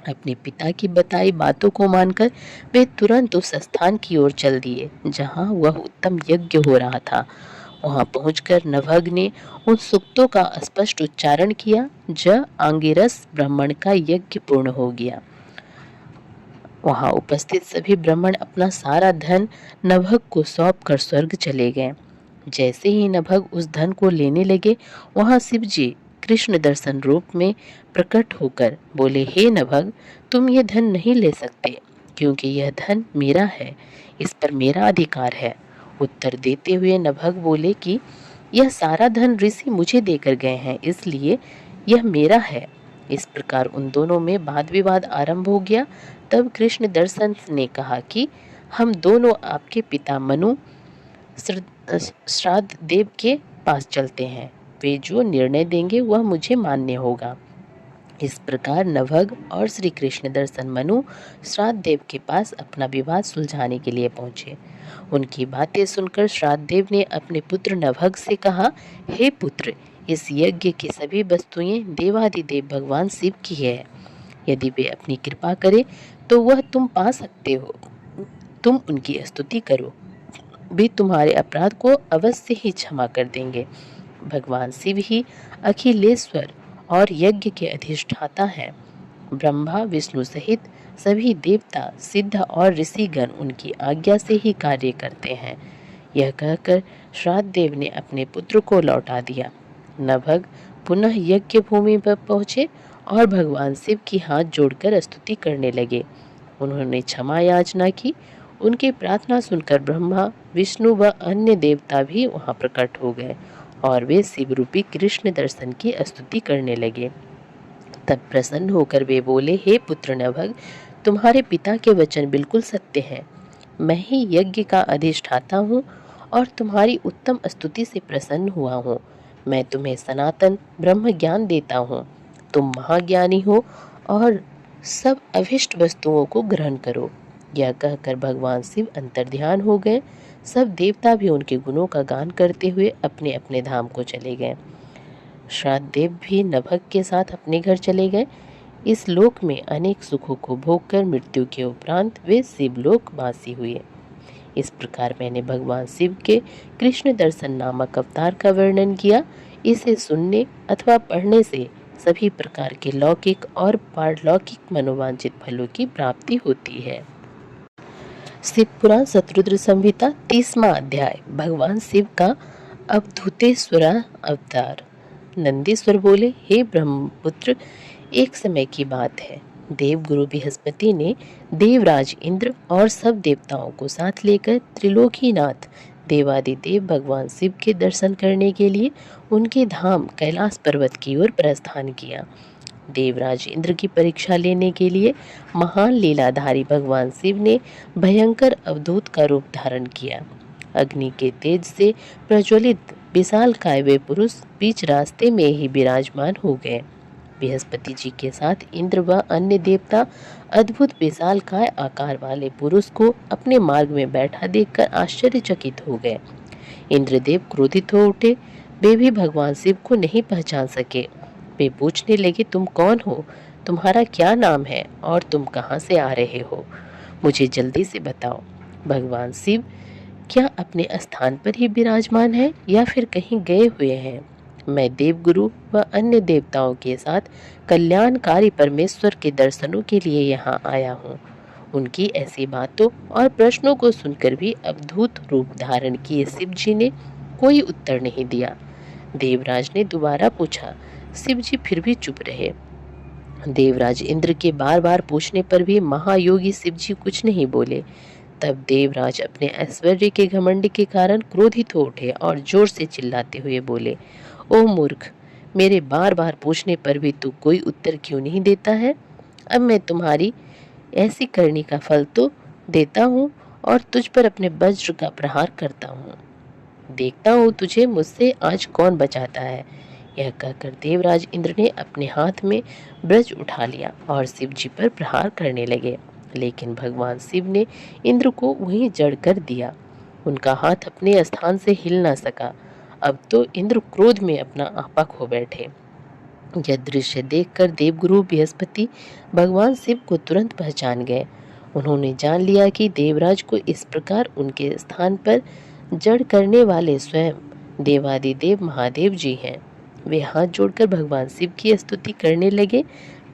[SPEAKER 1] अपने पिता की बताई बातों को मानकर वे तुरंत उस स्थान की ओर चल दिए जहां वह उत्तम यज्ञ हो रहा था। वहां पहुंचकर नभग ने उन सूक्तों का स्पष्ट उच्चारण किया। जब आंगिरस ब्राह्मण का यज्ञ पूर्ण हो गया, वहां उपस्थित सभी ब्राह्मण अपना सारा धन नभग को सौंप कर स्वर्ग चले गए। जैसे ही नभग उस धन को लेने लगे, वहां शिव जी कृष्ण दर्शन रूप में प्रकट होकर बोले, हे नभग, तुम ये धन नहीं ले सकते, क्योंकि यह धन मेरा है, इस पर मेरा अधिकार है। उत्तर देते हुए नभग बोले कि यह सारा धन ऋषि मुझे देकर गए हैं, इसलिए यह मेरा है। इस प्रकार उन दोनों में वाद विवाद आरंभ हो गया। तब कृष्ण दर्शन ने कहा कि हम दोनों आपके पिता मनु श्राद्ध देव के पास चलते हैं, वे जो निर्णय देंगे वह मुझे मान्य होगा। इस प्रकार नभग और श्री कृष्ण दर्शन मनु श्राद्ध देव के पास अपना विवाद सुलझाने के लिए पहुंचे। उनकी बातें सुनकर श्राद्ध देव ने अपने पुत्र नभग से कहा, हे पुत्र, इस यज्ञ की सभी वस्तुएं देवादिदेव भगवान शिव की है। यदि वे अपनी कृपा करें तो वह तुम पा सकते हो। तुम उनकी स्तुति करो, वे तुम्हारे अपराध को अवश्य ही क्षमा कर देंगे। भगवान शिव ही अखिलेश्वर और यज्ञ के अधिष्ठाता हैं। ब्रह्मा विष्णु सहित सभी देवता, सिद्ध और ऋषिगण उनकी आज्ञा से ही कार्य करते हैं। यह कहकर श्राद्ध देव ने अपने पुत्र को लौटा दिया। नभग पुनः यज्ञ भूमि पर पहुंचे और भगवान शिव की हाथ जोड़कर स्तुति करने लगे। उन्होंने क्षमा याचना की। उनकी प्रार्थना सुनकर ब्रह्मा, विष्णु व अन्य देवता भी वहां प्रकट हो गए और वे शिव रूपी कृष्ण दर्शन की स्तुति करने लगे। तब प्रसन्न होकर वे बोले, हे पुत्र नभग, तुम्हारे पिता के वचन बिल्कुल सत्य हैं। मैं ही यज्ञ का अधिष्ठाता हूँ और तुम्हारी उत्तम स्तुति से प्रसन्न हुआ हूँ। मैं तुम्हें सनातन ब्रह्म ज्ञान देता हूँ। तुम महाज्ञानी हो और सब अभिष्ट वस्तुओं को ग्रहण करो। यह कहकर भगवान शिव अंतर्ध्यान हो गए। सब देवता भी उनके गुणों का गान करते हुए अपने अपने धाम को चले गए। श्राद्ध देव भी नभग के साथ अपने घर चले गए। इस लोक में अनेक सुखों को भोग कर मृत्यु के उपरांत वे शिवलोक वासी हुए। इस प्रकार मैंने भगवान शिव के कृष्ण दर्शन नामक अवतार का वर्णन किया। इसे सुनने अथवा पढ़ने से सभी प्रकार के लौकिक और पारलौकिक मनोवांछित फलों की प्राप्ति होती है। शिव पुराण शत्रुद्र संहिता 30वां अध्याय। भगवान शिव का अवधूतेश्वर अवतार। नंदीश्वर बोले, हे ब्रह्मपुत्र, एक समय की बात है। देवगुरु बृहस्पति ने देवराज इंद्र और सब देवताओं को साथ लेकर त्रिलोकीनाथ देवादिदेव भगवान शिव के दर्शन करने के लिए उनके धाम कैलाश पर्वत की ओर प्रस्थान किया। देवराज इंद्र की परीक्षा लेने के लिए महान लीलाधारी भगवान शिव ने भयंकर अवधूत का रूप धारण किया। अग्नि के तेज से प्रज्वलित विशालकाय वे पुरुष बीच रास्ते में ही विराजमान हो गए। बृहस्पति जी के साथ इंद्र व अन्य देवता अद्भुत विशालकाय आकार वाले पुरुष को अपने मार्ग में बैठा देखकर आश्चर्यचकित हो गए। इंद्रदेव क्रोधित हो उठे। वे भी भगवान शिव को नहीं पहचान सके। वे पूछने लगे, तुम कौन हो? तुम्हारा क्या नाम है और तुम कहाँ से आ रहे हो? मुझे जल्दी से बताओ। भगवान शिव क्या अपने स्थान पर ही विराजमान है या फिर कहीं गए हुए हैं? मैं देवगुरु व अन्य देवताओं के साथ कल्याणकारी परमेश्वर के दर्शनों के लिए यहाँ आया हूँ। उनकी ऐसी बातों और प्रश्नों को सुनकर भी अवधूत रूप धारण किए शिव जी ने कोई उत्तर नहीं दिया। देवराज ने दोबारा पूछा। शिव जी फिर भी चुप रहे। देवराज इंद्र के बार बार पूछने पर भी महायोगी शिव जी कुछ नहीं बोले। तब देवराज अपने ऐश्वर्य के घमंड के कारण क्रोधित हो उठे और जोर से चिल्लाते हुए बोले, ओ मूर्ख, मेरे बार बार पूछने पर भी तू कोई उत्तर क्यों नहीं देता है? अब मैं तुम्हारी ऐसी करनी का फल तो देता हूँ और तुझ पर अपने वज्र का प्रहार करता हूँ। देखता हूँ तुझे मुझसे आज कौन बचाता है। यह कहकर देवराज इंद्र ने अपने हाथ में ब्रज उठा लिया और शिव जी पर प्रहार करने लगे, लेकिन भगवान शिव ने इंद्र को वहीं जड़ कर दिया। उनका हाथ अपने स्थान से हिल ना सका। अब तो इंद्र क्रोध में अपना आपा खो बैठे। यह दृश्य देखकर देवगुरु बृहस्पति भगवान शिव को तुरंत पहचान गए। उन्होंने जान लिया कि देवराज को इस प्रकार उनके स्थान पर जड़ करने वाले स्वयं देवादिदेव महादेव जी हैं। वे हाथ जोड़कर भगवान शिव की स्तुति करने लगे।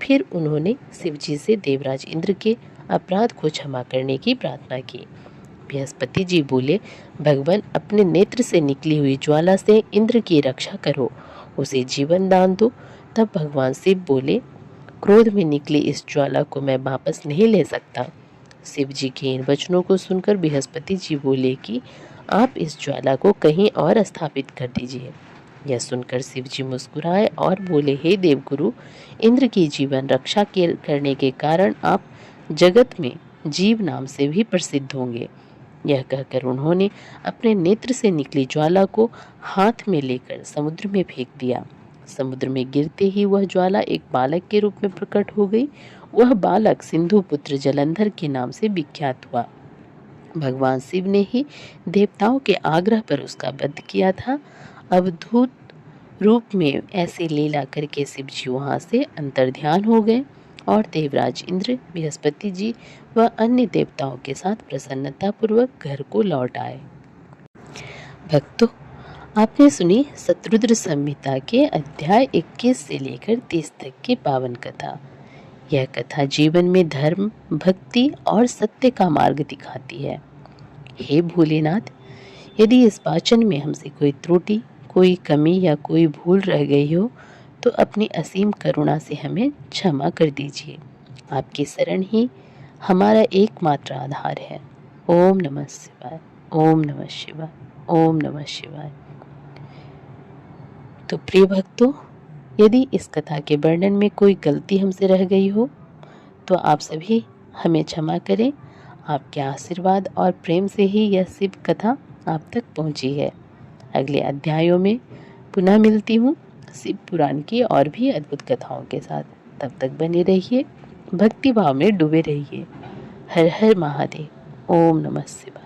[SPEAKER 1] फिर उन्होंने शिव जी से देवराज इंद्र के अपराध को क्षमा करने की प्रार्थना की। बृहस्पति जी बोले, भगवान, अपने नेत्र से निकली हुई ज्वाला से इंद्र की रक्षा करो उसे जीवन दान दो। तब भगवान शिव बोले, क्रोध में निकली इस ज्वाला को मैं वापस नहीं ले सकता। शिव जी के इन वचनों को सुनकर बृहस्पति जी बोले कि आप इस ज्वाला को कहीं और स्थापित कर दीजिए। यह सुनकर शिव जी मुस्कुराए और बोले, हे देवगुरु, इंद्र की जीवन रक्षा करने के कारण आप जगत में जीव नाम से भी प्रसिद्ध होंगे। यह कहकर उन्होंने अपने नेत्र से निकली ज्वाला को हाथ में लेकर समुद्र में फेंक दिया। समुद्र में गिरते ही वह ज्वाला एक बालक के रूप में प्रकट हो गई। वह बालक सिंधु पुत्र जलंधर के नाम से विख्यात हुआ। भगवान शिव ने ही देवताओं के आग्रह पर उसका वध किया था। अवधूत रूप में ऐसी लीला करके शिव जी वहाँ से अंतर्ध्यान हो गए और देवराज इंद्र, बृहस्पति जी व अन्य देवताओं के साथ प्रसन्नतापूर्वक घर को लौट आए। भक्तों, आपने सुनी शतरुद्र संहिता के अध्याय 21 से लेकर 30 तक की पावन कथा। यह कथा जीवन में धर्म, भक्ति और सत्य का मार्ग दिखाती है। हे भोलेनाथ, यदि इस वाचन में हमसे कोई त्रुटि, कोई कमी या कोई भूल रह गई हो तो अपनी असीम करुणा से हमें क्षमा कर दीजिए। आपकी शरण ही हमारा एकमात्र आधार है। ओम नमः शिवाय, ओम नमः शिवाय, ओम नमः शिवाय। तो प्रिय भक्तों, यदि इस कथा के वर्णन में कोई गलती हमसे रह गई हो तो आप सभी हमें क्षमा करें। आपके आशीर्वाद और प्रेम से ही यह शिव कथा आप तक पहुंची है। अगले अध्यायों में पुनः मिलती हूँ शिव पुराण की और भी अद्भुत कथाओं के साथ। तब तक बने रहिए, भक्ति भाव में डूबे रहिए। हर हर महादेव। ओम नमः शिवाय।